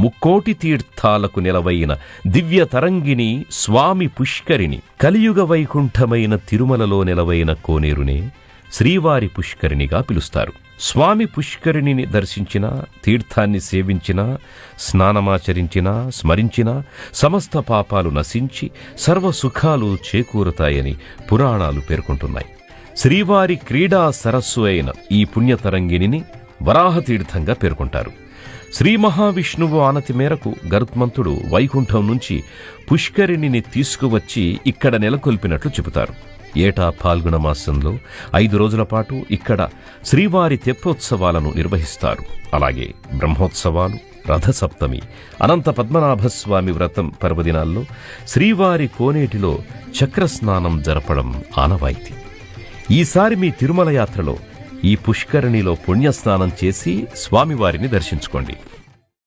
ముక్కోటి తీర్థాలకు నిలవైన దివ్య తరంగిణి స్వామి పుష్కరిణి. కలియుగ వైకుంఠమైన తిరుమలలో నిలవైన కోనేరునే శ్రీవారి పుష్కరిణిగా పిలుస్తారు. స్వామి పుష్కరిణిని దర్శించినా, తీర్థాన్ని సేవించినా, స్నానమాచరించినా, స్మరించినా సమస్త పాపాలు నశించి సర్వసుఖాలు చేకూరుతాయని పురాణాలు పేర్కొంటున్నాయి. శ్రీవారి క్రీడా సరస్సు అయిన ఈ పుణ్యతరంగిణిని వరాహతీర్థంగా పేర్కొంటారు. శ్రీ మహావిష్ణువు ఆనతి మేరకు గరుత్మంతుడు వైకుంఠం నుంచి పుష్కరిణిని తీసుకువచ్చి ఇక్కడ నెలకొల్పినట్లు చెబుతారు. ఏటా ఫాల్గుణ మాసంలో 5 రోజుల పాటు ఇక్కడ శ్రీవారి తెప్పోత్సవాలను నిర్వహిస్తారు. అలాగే బ్రహ్మోత్సవాలు, రథసప్తమి, అనంత పద్మనాభస్వామి వ్రతం పర్వదినాల్లో శ్రీవారి కోనేటిలో చక్రస్నానం జరపడం ఆనవాయితీ. ఈసారి మీ తిరుమల యాత్రలో ఈ పుష్కరిణిలో పుణ్యస్నానం చేసి స్వామివారిని దర్శించుకోండి.